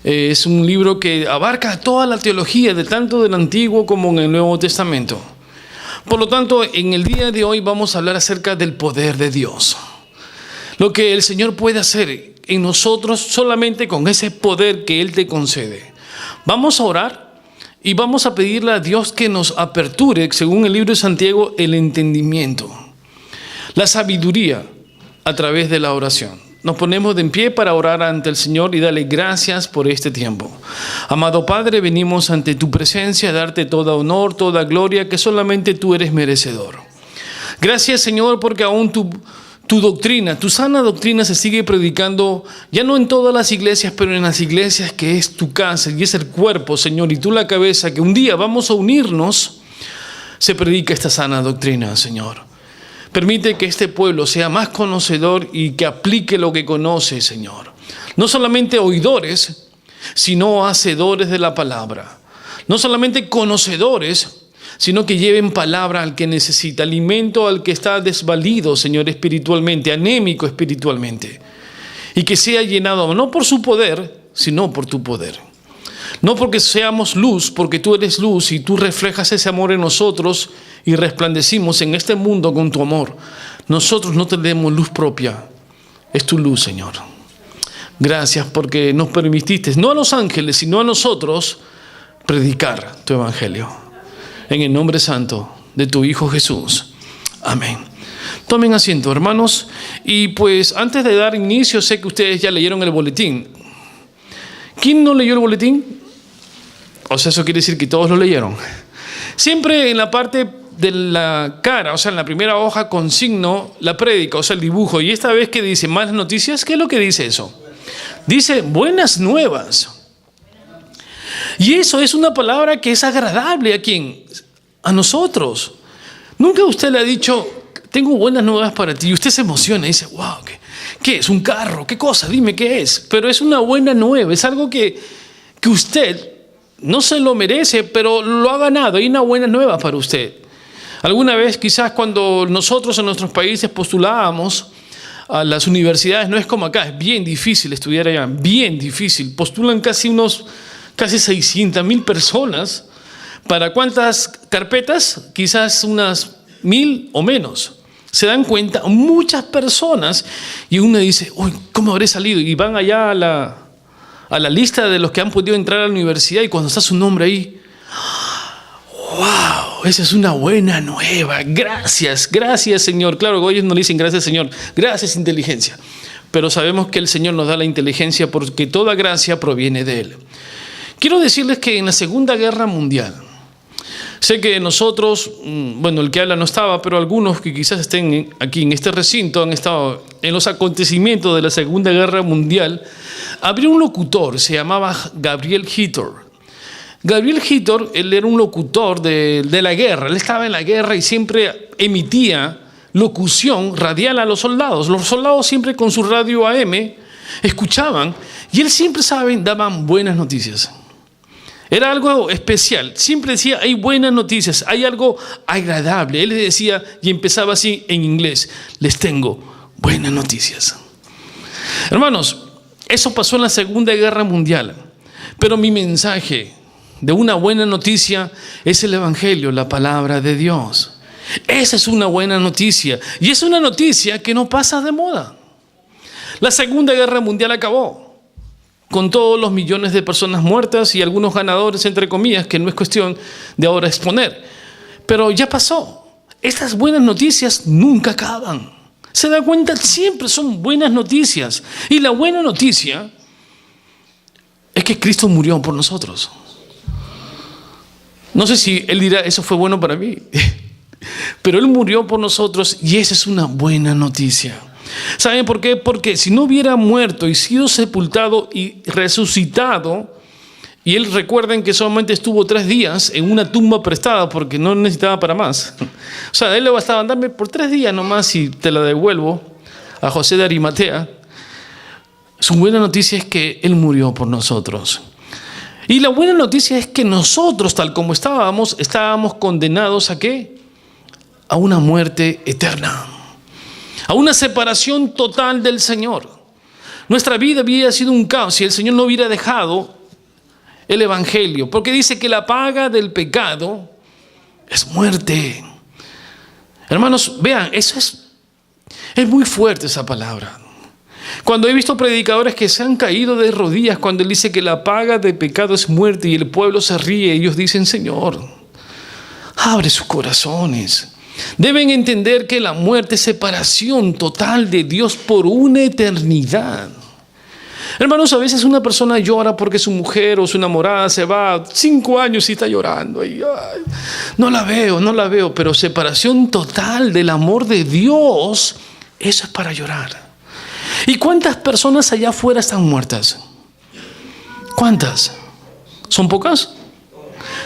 Es un libro que abarca toda la teología, tanto del Antiguo como en el Nuevo Testamento. Por lo tanto, en el día de hoy vamos a hablar acerca del poder de Dios. Lo que el Señor puede hacer en nosotros solamente con ese poder que Él te concede. Vamos a orar y vamos a pedirle a Dios que nos aperture, según el libro de Santiago, el entendimiento, la sabiduría a través de la oración. Nos ponemos de en pie para orar ante el Señor y darle gracias por este tiempo. Amado Padre, venimos ante tu presencia a darte toda honor, toda gloria, que solamente tú eres merecedor. Gracias, Señor, porque aún tu doctrina, tu sana doctrina se sigue predicando, ya no en todas las iglesias, pero en las iglesias que es tu casa y es el cuerpo, Señor, y tú la cabeza, que un día vamos a unirnos, se predica esta sana doctrina, Señor. Permite que este pueblo sea más conocedor y que aplique lo que conoce, Señor. No solamente oidores, sino hacedores de la palabra. No solamente conocedores, sino que lleven palabra al que necesita, alimento al que está desvalido, Señor, espiritualmente, anémico espiritualmente. Y que sea llenado no por su poder, sino por tu poder. No porque seamos luz, porque tú eres luz y tú reflejas ese amor en nosotros y resplandecimos en este mundo con tu amor. Nosotros no tenemos luz propia, es tu luz, Señor. Gracias porque nos permitiste, no a los ángeles, sino a nosotros, predicar tu evangelio. En el nombre santo de tu Hijo Jesús. Amén. Tomen asiento, hermanos. Y pues antes de dar inicio, sé que ustedes ya leyeron el boletín. ¿Quién no leyó el boletín? O sea, eso quiere decir que todos lo leyeron. Siempre en la parte de la cara, o sea, en la primera hoja, consigno la prédica, o sea, el dibujo. Y esta vez que dice malas noticias, ¿qué es lo que dice eso? Dice buenas nuevas. Y eso es una palabra que es agradable ¿a quién? A nosotros. Nunca usted le ha dicho, tengo buenas nuevas para ti. Y usted se emociona y dice, wow, ¿qué es? ¿Un carro? ¿Qué cosa? Dime qué es. Pero es una buena nueva. Es algo que usted no se lo merece, pero lo ha ganado. Hay una buena nueva para usted. Alguna vez, quizás cuando nosotros en nuestros países postulábamos a las universidades, no es como acá, es bien difícil estudiar allá, bien difícil. Postulan casi 600,000 personas. ¿Para cuántas carpetas? Quizás unas 1,000 o menos. Se dan cuenta muchas personas y uno dice, uy, ¿cómo habré salido? Y van allá a la lista de los que han podido entrar a la universidad y cuando está su nombre ahí, ¡wow! Esa es una buena nueva. Gracias, gracias, Señor. Claro, ellos no le dicen gracias, Señor. Gracias, inteligencia. Pero sabemos que el Señor nos da la inteligencia porque toda gracia proviene de Él. Quiero decirles que en la Segunda Guerra Mundial, sé que nosotros, bueno, el que habla no estaba, pero algunos que quizás estén aquí en este recinto han estado en los acontecimientos de la Segunda Guerra Mundial. Había un locutor, se llamaba Gabriel Hitor. Gabriel Hitor, él era un locutor de la guerra. Él estaba en la guerra y siempre emitía locución radial a los soldados. Los soldados siempre con su radio AM escuchaban y él siempre, daban buenas noticias. Era algo especial. Siempre decía, hay buenas noticias, hay algo agradable. Él decía, y empezaba así en inglés, les tengo buenas noticias. Hermanos, eso pasó en la Segunda Guerra Mundial. Pero mi mensaje de una buena noticia es el Evangelio, la palabra de Dios. Esa es una buena noticia. Y es una noticia que no pasa de moda. La Segunda Guerra Mundial acabó con todos los millones de personas muertas y algunos ganadores, entre comillas, que no es cuestión de ahora exponer. Pero ya pasó. Estas buenas noticias nunca acaban. Se da cuenta, siempre son buenas noticias. Y la buena noticia es que Cristo murió por nosotros. No sé si Él dirá, eso fue bueno para mí. Pero Él murió por nosotros y esa es una buena noticia. ¿Saben por qué? Porque si no hubiera muerto y sido sepultado y resucitado, y él, recuerden que solamente estuvo 3 días en una tumba prestada porque no necesitaba para más. O sea, a él le bastaba darme por 3 días nomás y te la devuelvo a José de Arimatea. Su buena noticia es que él murió por nosotros. Y la buena noticia es que nosotros, tal como estábamos condenados ¿a qué? A una muerte eterna. A una separación total del Señor. nuestra vida había sido un caos si el Señor no hubiera dejado el Evangelio, porque dice que la paga del pecado es muerte. Hermanos, vean, eso es muy fuerte esa palabra. Cuando he visto predicadores que se han caído de rodillas cuando él dice que la paga del pecado es muerte y el pueblo se ríe, ellos dicen: Señor, abre sus corazones. Deben entender que la muerte es separación total de Dios por una eternidad. Hermanos, a veces una persona llora porque su mujer o su enamorada se va 5 años y está llorando. Y, ay, no la veo, pero separación total del amor de Dios, eso es para llorar. ¿Y cuántas personas allá afuera están muertas? ¿Cuántas? ¿Son pocas?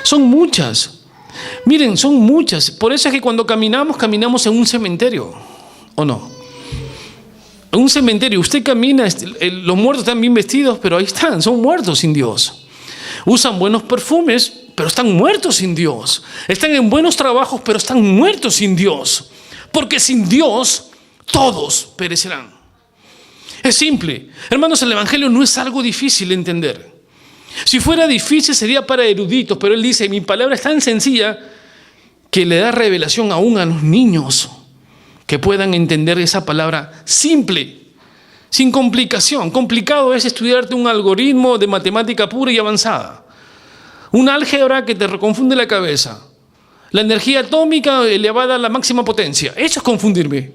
Son muchas. Miren, son muchas. Por eso es que cuando caminamos en un cementerio, ¿o no? En un cementerio, usted camina, los muertos están bien vestidos, pero ahí están, son muertos sin Dios. Usan buenos perfumes, pero están muertos sin Dios. Están en buenos trabajos, pero están muertos sin Dios. Porque sin Dios, todos perecerán. Es simple. Hermanos, el Evangelio no es algo difícil de entender. Si fuera difícil sería para eruditos, pero él dice: mi palabra es tan sencilla que le da revelación aún a los niños que puedan entender esa palabra simple, sin complicación. Complicado es estudiarte un algoritmo de matemática pura y avanzada, un álgebra que te reconfunde la cabeza, la energía atómica elevada a la máxima potencia. Eso es confundirme.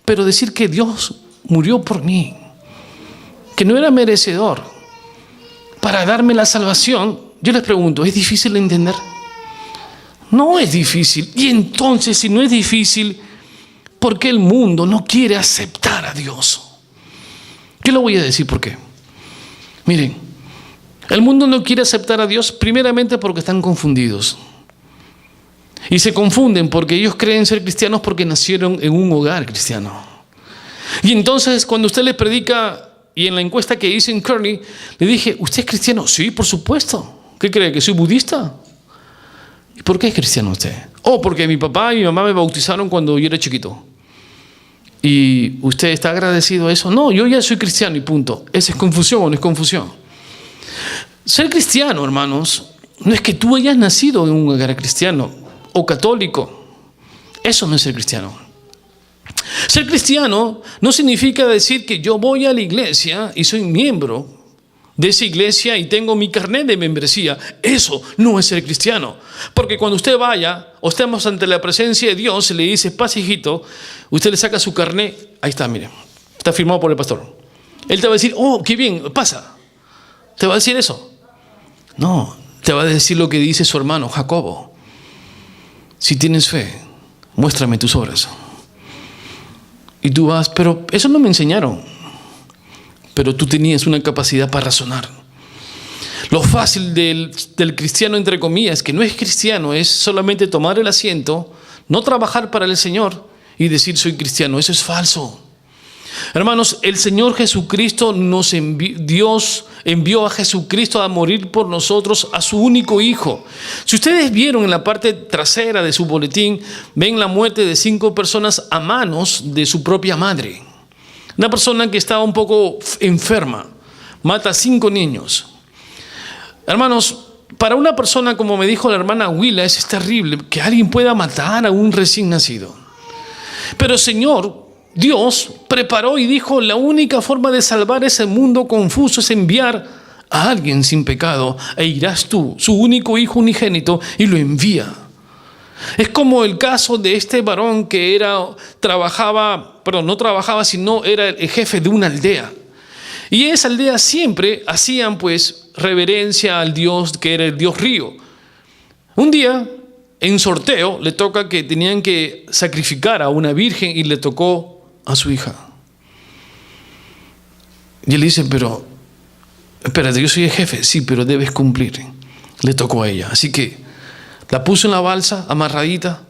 Pero decir que Dios murió por mí, que no era merecedor, para darme la salvación, yo les pregunto, ¿es difícil de entender? No es difícil. Y entonces, si no es difícil, ¿por qué el mundo no quiere aceptar a Dios? Yo le voy a decir por qué. Miren, el mundo no quiere aceptar a Dios primeramente porque están confundidos. Y se confunden porque ellos creen ser cristianos porque nacieron en un hogar cristiano. Y entonces cuando usted les predica, y en la encuesta que hice en Kearney, le dije: ¿usted es cristiano? Sí, por supuesto. ¿Qué cree? ¿Que soy budista? ¿Y por qué es cristiano usted? Oh, porque mi papá y mi mamá me bautizaron cuando yo era chiquito. ¿Y usted está agradecido a eso? No, yo ya soy cristiano y punto. ¿Esa es confusión o no es confusión? Ser cristiano, hermanos, no es que tú hayas nacido en un hogar cristiano o católico. Eso no es ser cristiano. Ser cristiano no significa decir que yo voy a la iglesia y soy miembro de esa iglesia y tengo mi carnet de membresía. Eso no es ser cristiano. Porque cuando usted vaya o estemos ante la presencia de Dios y le dice: pase, hijito, usted le saca su carnet. Ahí está, mire, está firmado por el pastor. Él te va a decir: oh, qué bien, pasa. ¿Te va a decir eso? No, te va a decir lo que dice su hermano Jacobo: si tienes fe, muéstrame tus obras. Y tú vas: pero eso no me enseñaron. Pero tú tenías una capacidad para razonar. Lo fácil del cristiano, entre comillas, que no es cristiano, es solamente tomar el asiento, no trabajar para el Señor y decir: soy cristiano. Eso es falso. Hermanos, el Señor Jesucristo Dios envió a Jesucristo a morir por nosotros, a su único Hijo. Si ustedes vieron en la parte trasera de su boletín, ven la muerte de 5 personas a manos de su propia madre. Una persona que estaba un poco enferma, mata a 5 niños. Hermanos, para una persona, como me dijo la hermana Willa, es terrible que alguien pueda matar a un recién nacido. Pero Señor, Dios preparó y dijo: la única forma de salvar ese mundo confuso es enviar a alguien sin pecado, e irás tú, su único hijo unigénito, y lo envía. Es como el caso de este varón que no trabajaba, sino era el jefe de una aldea. Y en esa aldea siempre hacían pues reverencia al Dios que era el Dios río. Un día, en sorteo, le toca que tenían que sacrificar a una virgen y le tocó a su hija. Y él dice: pero, espérate, yo soy el jefe. Sí, pero debes cumplir. Le tocó a ella. Así que la puso en la balsa, amarradita,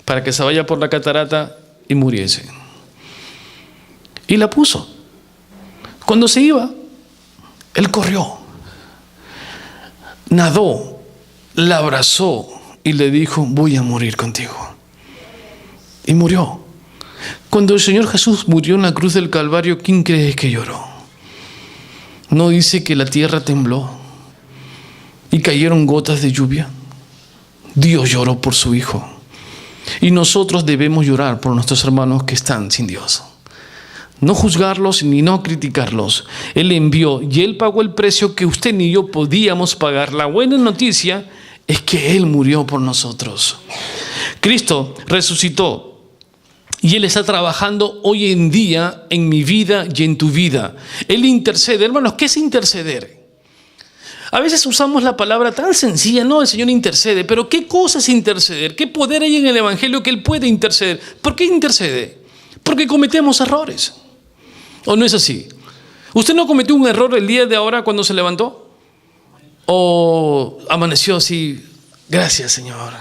para que se vaya por la catarata y muriese. Y la puso. Cuando se iba, él corrió, nadó, la abrazó y le dijo: voy a morir contigo. Y murió. Cuando el Señor Jesús murió en la cruz del Calvario, ¿quién crees que lloró? ¿No dice que la tierra tembló y cayeron gotas de lluvia? Dios lloró por su Hijo. Y nosotros debemos llorar por nuestros hermanos que están sin Dios. No juzgarlos ni no criticarlos. Él envió y Él pagó el precio que usted ni yo podíamos pagar. La buena noticia es que Él murió por nosotros. Cristo resucitó y Él está trabajando hoy en día en mi vida y en tu vida. Él intercede. Hermanos, ¿qué es interceder? A veces usamos la palabra tan sencilla, no, el Señor intercede, pero ¿qué cosa es interceder? ¿Qué poder hay en el Evangelio que Él puede interceder? ¿Por qué intercede? Porque cometemos errores. ¿O no es así? ¿Usted no cometió un error el día de ahora cuando se levantó? ¿O amaneció así? Gracias, Señor.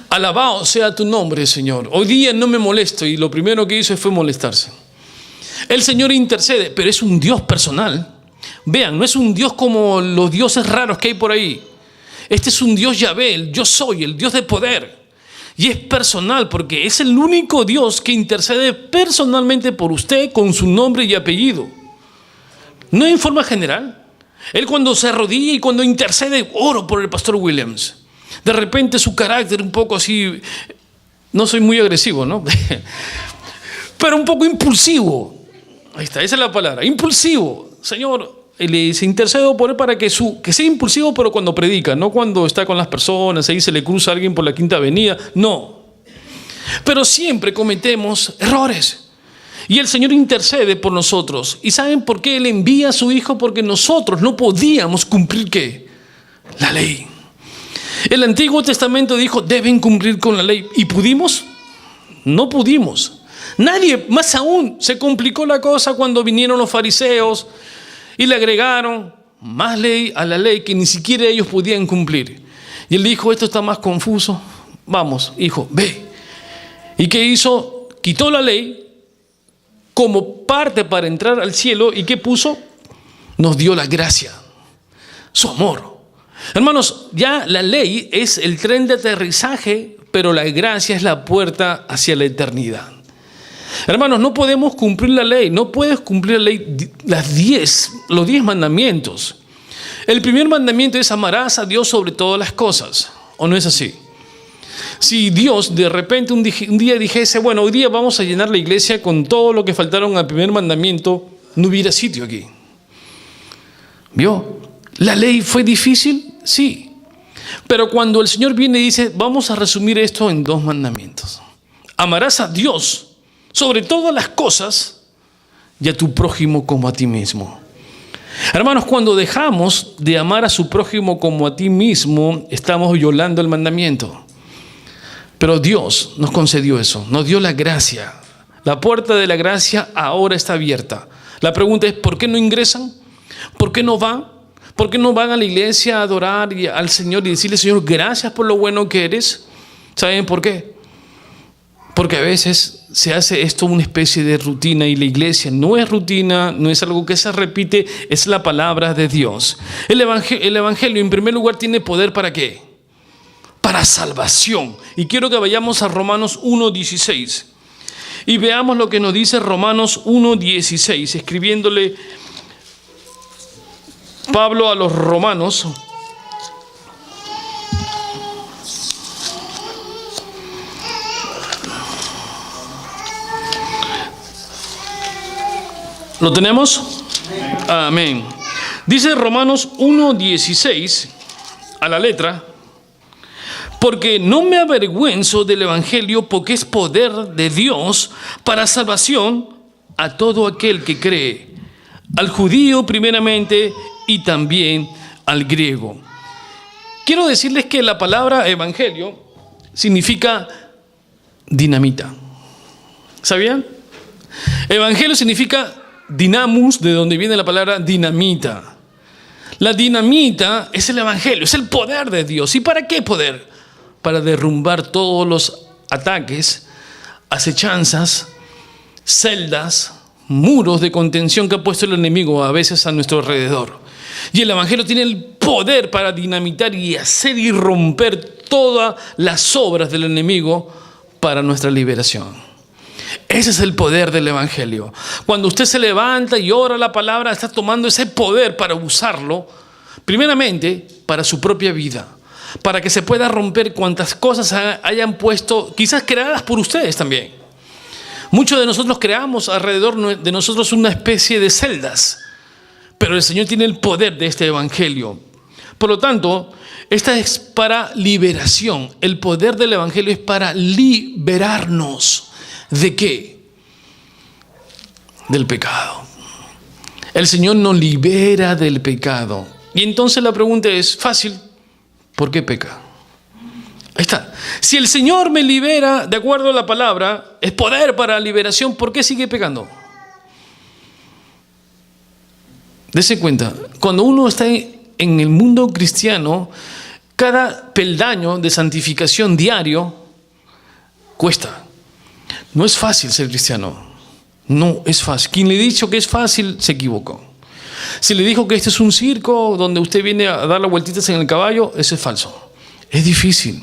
Alabado sea tu nombre, Señor. Hoy día no me molesto, y lo primero que hizo fue molestarse. El Señor intercede, pero es un Dios personal. Vean, no es un Dios como los dioses raros que hay por ahí. Este es un Dios Yahvé, el yo soy, el Dios de poder. Y es personal porque es el único Dios que intercede personalmente por usted con su nombre y apellido. No en forma general. Él cuando se arrodilla y cuando intercede, oro por el pastor Williams. De repente su carácter un poco así, no soy muy agresivo, ¿no? Pero un poco impulsivo. Ahí está, esa es la palabra, impulsivo. Señor, se intercedo por él para que sea impulsivo, pero cuando predica, no cuando está con las personas, ahí se le cruza a alguien por la Quinta Avenida, no. Pero siempre cometemos errores. Y el Señor intercede por nosotros. ¿Y saben por qué Él envía a su Hijo? Porque nosotros no podíamos cumplir, ¿qué? La ley. El Antiguo Testamento dijo, deben cumplir con la ley. ¿Y pudimos? No pudimos. Nadie, más aún, se complicó la cosa cuando vinieron los fariseos y le agregaron más ley a la ley que ni siquiera ellos podían cumplir. Y él dijo, esto está más confuso. Vamos, hijo, ve. ¿Y qué hizo? Quitó la ley como parte para entrar al cielo. ¿Y qué puso? Nos dio la gracia, su amor. Hermanos, ya la ley es el tren de aterrizaje, pero la gracia es la puerta hacia la eternidad. Hermanos, no podemos cumplir la ley, no puedes cumplir la ley, los 10 mandamientos. El primer mandamiento es amarás a Dios sobre todas las cosas, ¿o no es así? Si Dios de repente un día dijese, bueno, hoy día vamos a llenar la iglesia con todo lo que faltaron al primer mandamiento, no hubiera sitio aquí. ¿Vio? ¿La ley fue difícil? Sí. Pero cuando el Señor viene y dice, vamos a resumir esto en 2 mandamientos. Amarás a Dios sobre todas las cosas y a tu prójimo como a ti mismo. Hermanos, cuando dejamos de amar a su prójimo como a ti mismo, estamos violando el mandamiento. Pero Dios nos concedió eso, nos dio la gracia. La puerta de la gracia ahora está abierta. La pregunta es, ¿por qué no ingresan? ¿Por qué no van? ¿Por qué no van a la iglesia a adorar al Señor y decirle, Señor, gracias por lo bueno que eres? ¿Saben por qué? Porque a veces se hace esto una especie de rutina y la iglesia no es rutina, no es algo que se repite, es la palabra de Dios. El evangelio en primer lugar tiene poder ¿para qué? Para salvación. Y quiero que vayamos a Romanos 1:16 y veamos lo que nos dice Romanos 1:16, escribiéndole Pablo a los romanos. ¿Lo tenemos? Amén. Dice Romanos 1:16 a la letra, porque no me avergüenzo del evangelio, porque es poder de Dios para salvación a todo aquel que cree, al judío primeramente y también al griego. Quiero decirles que la palabra evangelio significa dinamita. ¿Sabían? Evangelio significa dinamus, de donde viene la palabra dinamita. La dinamita es el evangelio, es el poder de Dios. ¿Y para qué poder? Para derrumbar todos los ataques, acechanzas, celdas, muros de contención que ha puesto el enemigo a veces a nuestro alrededor. Y el evangelio tiene el poder para dinamitar y hacer y romper todas las obras del enemigo para nuestra liberación. Ese es el poder del Evangelio. Cuando usted se levanta y ora la palabra, está tomando ese poder para usarlo, primeramente, para su propia vida, para que se pueda romper cuantas cosas hayan puesto, quizás creadas por ustedes también. Muchos de nosotros creamos alrededor de nosotros una especie de celdas, pero el Señor tiene el poder de este Evangelio. Por lo tanto, esta es para liberación. El poder del Evangelio es para liberarnos. ¿De qué? Del pecado. El Señor nos libera del pecado. Y entonces la pregunta es fácil: ¿por qué peca? Ahí está. Si el Señor me libera de acuerdo a la palabra, es poder para liberación, ¿por qué sigue pecando? Dese cuenta, cuando uno está en el mundo cristiano, cada peldaño de santificación diario cuesta. No es fácil ser cristiano. No es fácil. Quien le ha dicho que es fácil se equivocó. Si le dijo que este es un circo donde usted viene a dar las vueltitas en el caballo, eso es falso. Es difícil.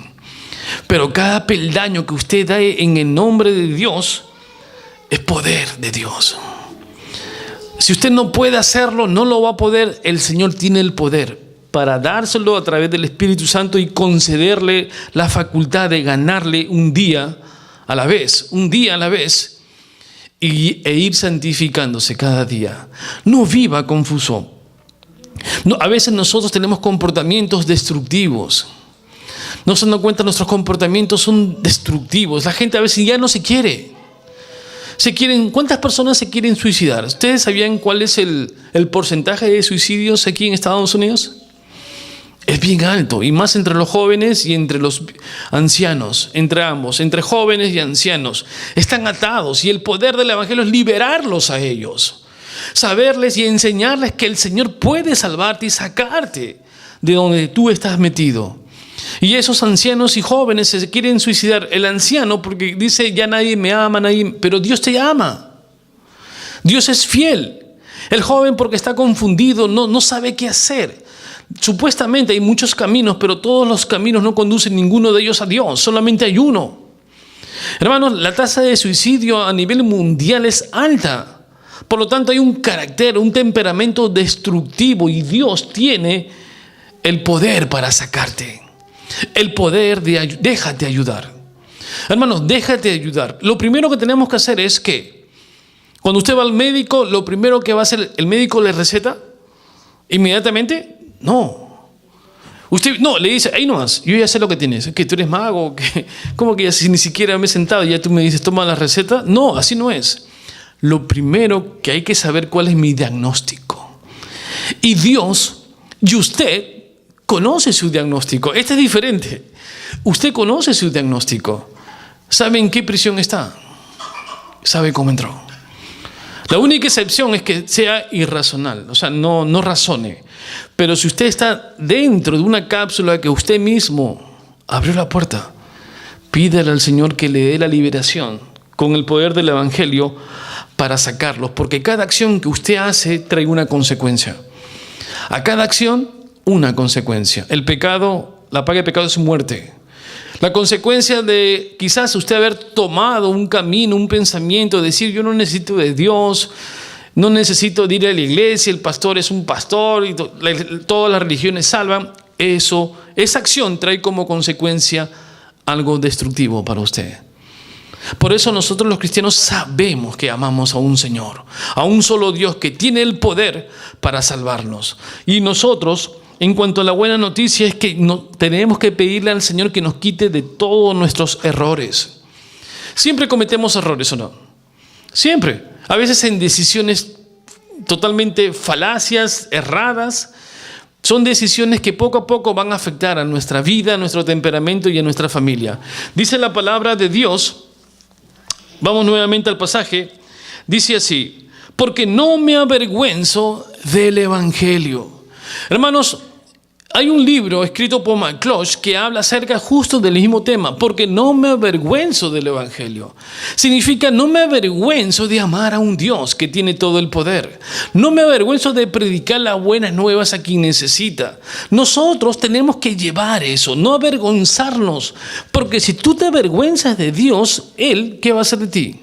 Pero cada peldaño que usted da en el nombre de Dios es poder de Dios. Si usted no puede hacerlo, no lo va a poder. El Señor tiene el poder para dárselo a través del Espíritu Santo y concederle la facultad de ganarle un día a la vez, e ir santificándose cada día. No viva confuso. No, a veces nosotros tenemos comportamientos destructivos. No se dan cuenta, nuestros comportamientos son destructivos. La gente a veces ya no se quiere. ¿Cuántas personas se quieren suicidar? ¿Ustedes sabían cuál es el porcentaje de suicidios aquí en Estados Unidos? Es bien alto, y más entre los jóvenes y entre los ancianos, entre ambos, entre jóvenes y ancianos. Están atados, y el poder del Evangelio es liberarlos a ellos. Saberles y enseñarles que el Señor puede salvarte y sacarte de donde tú estás metido. Y esos ancianos y jóvenes se quieren suicidar. El anciano porque dice: ya nadie me ama, pero Dios te ama. Dios es fiel. El joven porque está confundido, no sabe qué hacer. Supuestamente hay muchos caminos, pero todos los caminos no conducen ninguno de ellos a Dios. Solamente hay uno. Hermanos, la tasa de suicidio a nivel mundial es alta. Por lo tanto, hay un carácter, un temperamento destructivo, y Dios tiene el poder para sacarte. El poder de déjate ayudar. Hermanos, déjate ayudar. Lo primero que tenemos que hacer es que cuando usted va al médico, lo primero que va a hacer, ¿el médico le receta inmediatamente? No. Usted no le dice: ahí nomás, yo ya sé lo que tienes. ¿Que tú eres mago? ¿Cómo que ya si ni siquiera me he sentado y ya tú me dices toma la receta? No, así no es. Lo primero que hay que saber cuál es mi diagnóstico. Y Dios y usted conoce su diagnóstico. Este es diferente. Usted conoce su diagnóstico. ¿Sabe en qué prisión está? ¿Sabe cómo entró? La única excepción es que sea irracional, o sea, no razone. Pero si usted está dentro de una cápsula que usted mismo abrió la puerta, pídale al Señor que le dé la liberación con el poder del Evangelio para sacarlos, porque cada acción que usted hace trae una consecuencia. A cada acción, una consecuencia. El pecado, la paga del pecado es muerte. La consecuencia de quizás usted haber tomado un camino, un pensamiento, decir: yo no necesito de Dios, no necesito de ir a la iglesia, el pastor es un pastor y todas las religiones salvan. Esa acción trae como consecuencia algo destructivo para usted. Por eso nosotros los cristianos sabemos que amamos a un Señor, a un solo Dios que tiene el poder para salvarnos. Y nosotros, en cuanto a la buena noticia, es que tenemos que pedirle al Señor que nos quite de todos nuestros errores. Siempre cometemos errores, ¿o no? Siempre. A veces en decisiones totalmente falacias, erradas. Son decisiones que poco a poco van a afectar a nuestra vida, a nuestro temperamento y a nuestra familia. Dice la palabra de Dios, vamos nuevamente al pasaje, dice así: porque no me avergüenzo del Evangelio. Hermanos, hay un libro escrito por McClosh que habla acerca justo del mismo tema. Porque no me avergüenzo del Evangelio. Significa no me avergüenzo de amar a un Dios que tiene todo el poder. No me avergüenzo de predicar las buenas nuevas a quien necesita. Nosotros tenemos que llevar eso, no avergonzarnos. Porque si tú te avergüenzas de Dios, Él, ¿qué va a hacer de ti?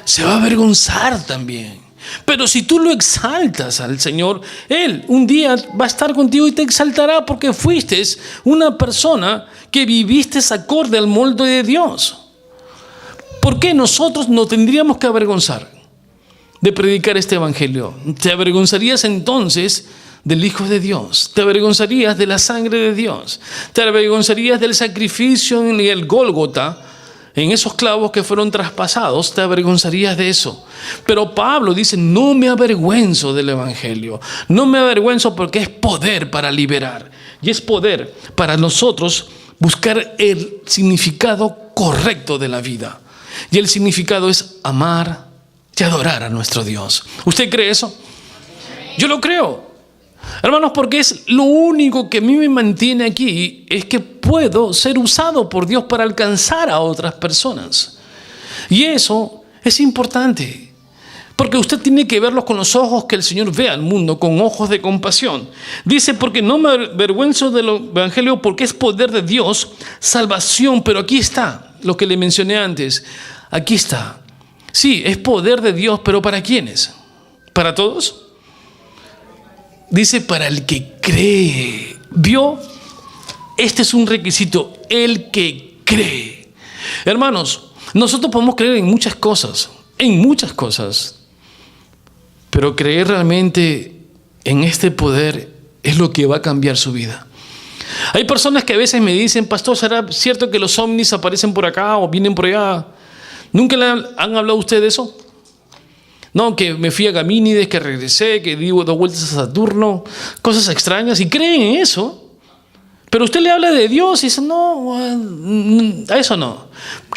se va a avergonzar también. Pero si tú lo exaltas al Señor, Él un día va a estar contigo y te exaltará porque fuiste una persona que viviste acorde al molde de Dios. ¿Por qué nosotros no tendríamos que avergonzar de predicar este evangelio? Te avergonzarías entonces del Hijo de Dios, te avergonzarías de la sangre de Dios, te avergonzarías del sacrificio en el Gólgota, en esos clavos que fueron traspasados, te avergonzarías de eso. Pero Pablo dice, no me avergüenzo del evangelio, no me avergüenzo porque es poder para liberar y es poder para nosotros buscar el significado correcto de la vida. Y el significado es amar y adorar a nuestro Dios. ¿Usted cree eso? Yo lo creo. Hermanos, porque es lo único que a mí me mantiene aquí, es que puedo ser usado por Dios para alcanzar a otras personas. Y eso es importante, porque usted tiene que verlos con los ojos que el Señor ve al mundo, con ojos de compasión. Dice, porque no me avergüenzo del evangelio, porque es poder de Dios, salvación. Pero aquí está lo que le mencioné antes. Aquí está. Sí, es poder de Dios, pero ¿para quiénes? ¿Para todos? Dice, para el que cree. ¿Vio? Este es un requisito, el que cree. Hermanos, nosotros podemos creer en muchas cosas, pero creer realmente en este poder es lo que va a cambiar su vida. Hay personas que a veces me dicen, pastor, ¿será cierto que los ovnis aparecen por acá o vienen por allá? ¿Nunca le han hablado a usted de eso? No, que me fui a Gamínides, que regresé, que di 2 vueltas a Saturno, cosas extrañas, y creen en eso. Pero usted le habla de Dios y dice, no, a eso no.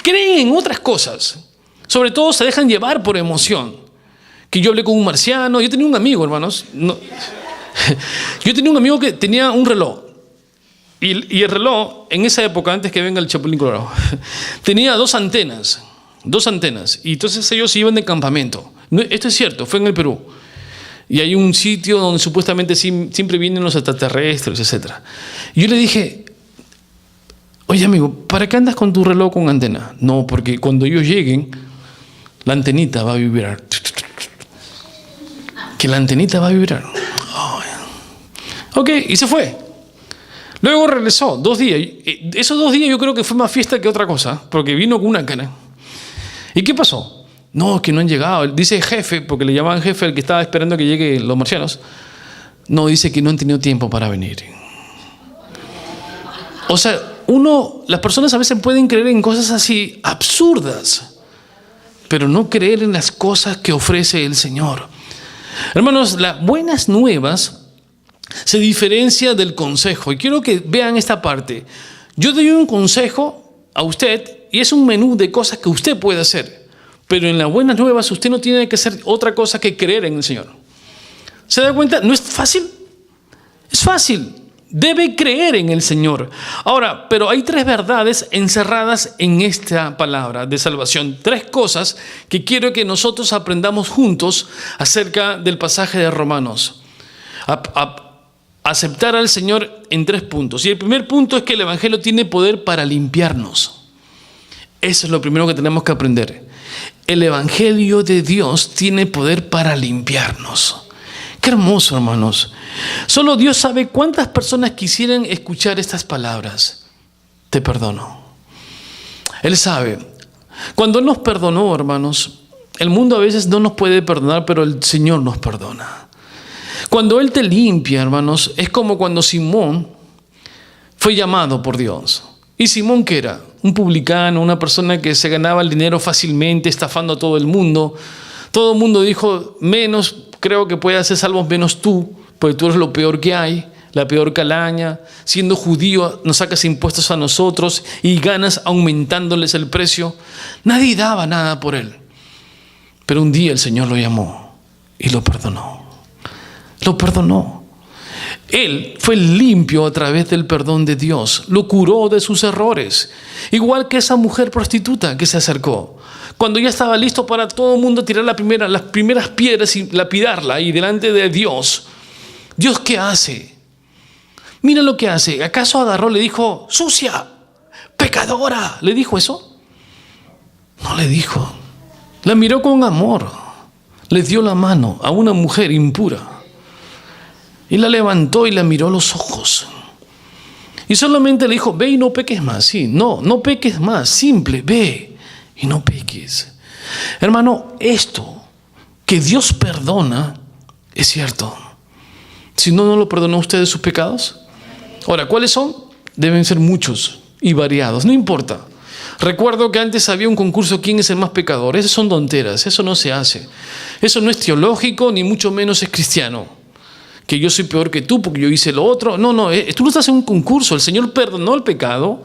Creen en otras cosas. Sobre todo se dejan llevar por emoción. Que yo hablé con un marciano. Yo tenía un amigo, hermanos. Yo tenía un amigo que tenía un reloj. Y el reloj, en esa época, antes que venga el Chapulín Colorado, tenía 2 antenas. 2 antenas. Y entonces ellos iban de campamento. Esto es cierto, fue en el Perú. Y hay un sitio donde supuestamente siempre vienen los extraterrestres, etc. Y yo le dije, oye amigo, ¿para qué andas con tu reloj con antena? No, porque cuando ellos lleguen, la antenita va a vibrar. Que la antenita va a vibrar. Oh, ok, y se fue. Luego regresó 2 días. Esos 2 días yo creo que fue más fiesta que otra cosa, porque vino con una cana. ¿Y qué pasó? No, que no han llegado. Dice jefe, porque le llamaban jefe al que estaba esperando que lleguen los marcianos. No, dice que no han tenido tiempo para venir. O sea, las personas a veces pueden creer en cosas así absurdas, pero no creer en las cosas que ofrece el Señor. Hermanos, las buenas nuevas se diferencia del consejo. Y quiero que vean esta parte. Yo doy un consejo a usted y es un menú de cosas que usted puede hacer. Pero en las buenas nuevas usted no tiene que hacer otra cosa que creer en el Señor. ¿Se da cuenta? ¿No es fácil? Es fácil. Debe creer en el Señor. Ahora, pero hay 3 verdades encerradas en esta palabra de salvación. 3 cosas que quiero que nosotros aprendamos juntos acerca del pasaje de Romanos. Aceptar al Señor en 3 puntos. Y el primer punto es que el Evangelio tiene poder para limpiarnos. Eso es lo primero que tenemos que aprender. El Evangelio de Dios tiene poder para limpiarnos. Qué hermoso, hermanos. Solo Dios sabe cuántas personas quisieran escuchar estas palabras. Te perdono. Él sabe. Cuando Él nos perdonó, hermanos, el mundo a veces no nos puede perdonar, pero el Señor nos perdona. Cuando Él te limpia, hermanos, es como cuando Simón fue llamado por Dios. ¿Y Simón qué era? Un publicano, una persona que se ganaba el dinero fácilmente, estafando a todo el mundo. Todo el mundo dijo, creo que puedes ser salvos menos tú, porque tú eres lo peor que hay, la peor calaña. Siendo judío, nos sacas impuestos a nosotros y ganas aumentándoles el precio. Nadie daba nada por él. Pero un día el Señor lo llamó y lo perdonó. Lo perdonó. Él fue limpio a través del perdón de Dios. Lo curó de sus errores. Igual que esa mujer prostituta que se acercó. Cuando ya estaba listo para todo el mundo tirar las primeras piedras y lapidarla ahí delante de Dios. ¿Dios qué hace? Mira lo que hace. ¿Acaso agarró, le dijo, sucia, pecadora? ¿Le dijo eso? No le dijo. La miró con amor. Le dio la mano a una mujer impura. Y la levantó y la miró a los ojos. Y solamente le dijo, ve y no peques más. Sí, no peques más. Simple, ve y no peques. Hermano, esto que Dios perdona es cierto. Si no lo perdonó a ustedes sus pecados. Ahora, ¿cuáles son? Deben ser muchos y variados. No importa. Recuerdo que antes había un concurso, ¿quién es el más pecador? Esas son tonteras, eso no se hace. Eso no es teológico, ni mucho menos es cristiano. Que yo soy peor que tú porque yo hice lo otro. No, tú no estás en un concurso. El Señor perdonó el pecado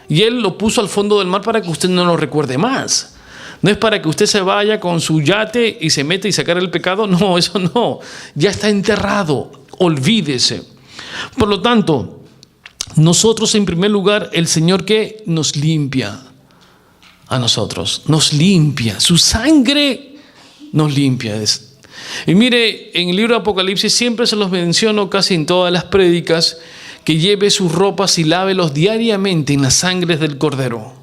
y Él lo puso al fondo del mar para que usted no lo recuerde más. No es para que usted se vaya con su yate y se meta y sacar el pecado. No, eso no. Ya está enterrado. Olvídese. Por lo tanto, nosotros en primer lugar, el Señor que nos limpia a nosotros. Nos limpia. Su sangre nos limpia. Y mire, en el libro de Apocalipsis siempre se los menciono casi en todas las prédicas, que lleve sus ropas y lávelos diariamente en las sangres del Cordero.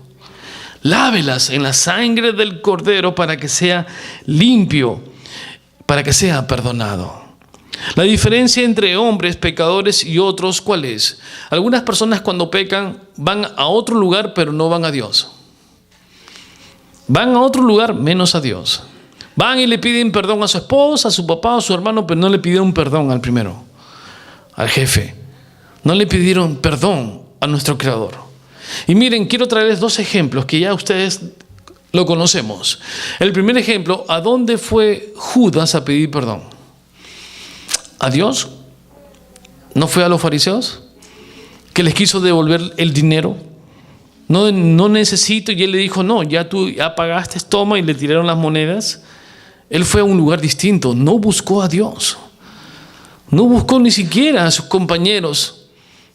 Lávelas en la sangre del Cordero para que sea limpio, para que sea perdonado. La diferencia entre hombres pecadores y otros, ¿cuál es? Algunas personas cuando pecan van a otro lugar, pero no van a Dios. Van a otro lugar menos a Dios. Van y le piden perdón a su esposa, a su papá, a su hermano, pero no le pidieron perdón al primero, al jefe. No le pidieron perdón a nuestro Creador. Y miren, quiero traerles dos ejemplos que ya ustedes lo conocemos. El primer ejemplo, ¿a dónde fue Judas a pedir perdón? ¿A Dios? ¿No fue a los fariseos? ¿Que les quiso devolver el dinero? No necesito, y él le dijo, no, ya tú ya pagaste, toma, y le tiraron las monedas. Él fue a un lugar distinto, no buscó a Dios. No buscó ni siquiera a sus compañeros,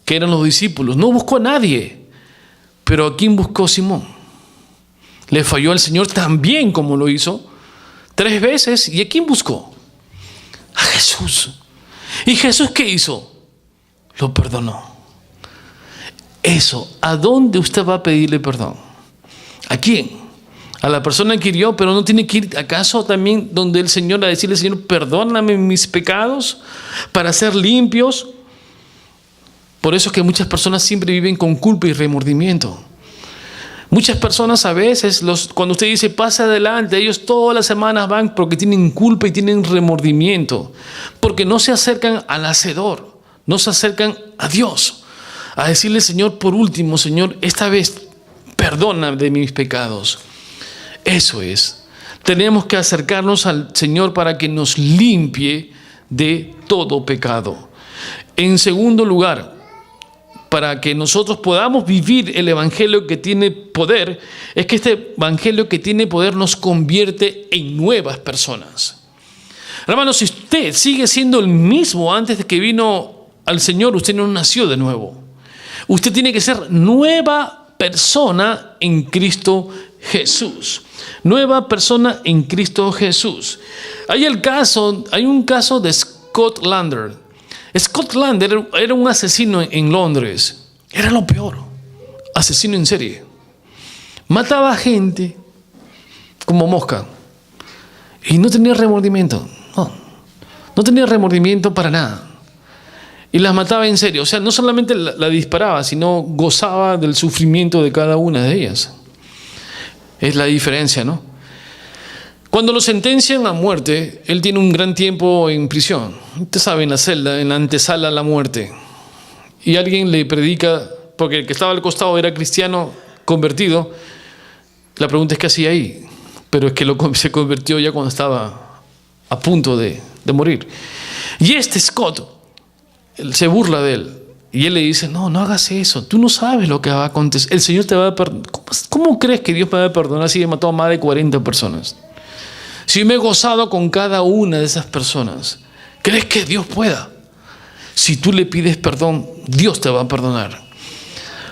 que eran los discípulos. No buscó a nadie. Pero ¿a quién buscó Simón? Le falló al Señor también como lo hizo 3 veces. ¿Y a quién buscó? A Jesús. ¿Y Jesús qué hizo? Lo perdonó. Eso, ¿a dónde usted va a pedirle perdón? ¿A quién? A la persona que hirió, pero no tiene que ir acaso también donde el Señor a decirle, Señor, perdóname mis pecados para ser limpios. Por eso es que muchas personas siempre viven con culpa y remordimiento. Muchas personas a veces, cuando usted dice pase adelante, ellos todas las semanas van porque tienen culpa y tienen remordimiento, porque no se acercan al Hacedor, no se acercan a Dios, a decirle, Señor, por último, Señor, esta vez perdona de mis pecados. Eso es. Tenemos que acercarnos al Señor para que nos limpie de todo pecado. En segundo lugar, para que nosotros podamos vivir el evangelio que tiene poder, es que este evangelio que tiene poder nos convierte en nuevas personas. Hermano, si usted sigue siendo el mismo antes de que vino al Señor, usted no nació de nuevo. Usted tiene que ser nueva persona en Cristo Jesús. Nueva persona en Cristo Jesús. Hay un caso de Scott Lander. Scott Lander era un asesino en Londres. Era lo peor. Asesino en serie. Mataba a gente como mosca. Y no tenía remordimiento. No tenía remordimiento para nada. Y las mataba en serio. O sea, no solamente la disparaba, sino gozaba del sufrimiento de cada una de ellas. Es la diferencia, ¿no? Cuando lo sentencian a muerte, él tiene un gran tiempo en prisión. Usted sabe, en la celda, en la antesala a la muerte. Y alguien le predica, porque el que estaba al costado era cristiano convertido. La pregunta es qué hacía ahí. Pero es que se convirtió ya cuando estaba a punto de morir. Y Scott, él se burla de él. Y él le dice, no hagas eso. Tú no sabes lo que va a acontecer. El Señor te va a perdonar. ¿Cómo crees que Dios me va a perdonar si he matado a más de 40 personas? Si me he gozado con cada una de esas personas. ¿Crees que Dios pueda? Si tú le pides perdón, Dios te va a perdonar.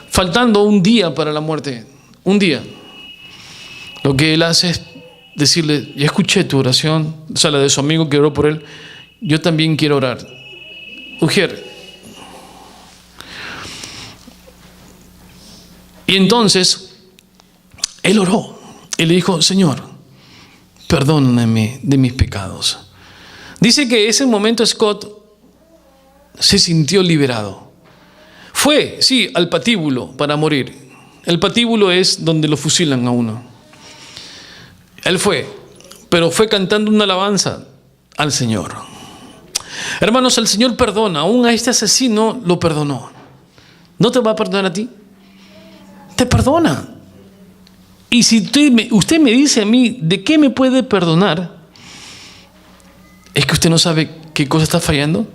Faltando un día para la muerte, un día, lo que él hace es decirle, ya escuché tu oración, o sea, la de su amigo que oró por él, yo también quiero orar. Ujier. Y entonces, él oró y le dijo, Señor, perdóname de mis pecados. Dice que ese momento Scott se sintió liberado. Fue, sí, al patíbulo para morir. El patíbulo es donde lo fusilan a uno. Él fue, pero fue cantando una alabanza al Señor. Hermanos, el Señor perdona. Aún a este asesino lo perdonó. ¿No te va a perdonar a ti? Te perdona. Y si usted me dice a mí, ¿de qué me puede perdonar? ¿Es que usted no sabe qué cosa está fallando?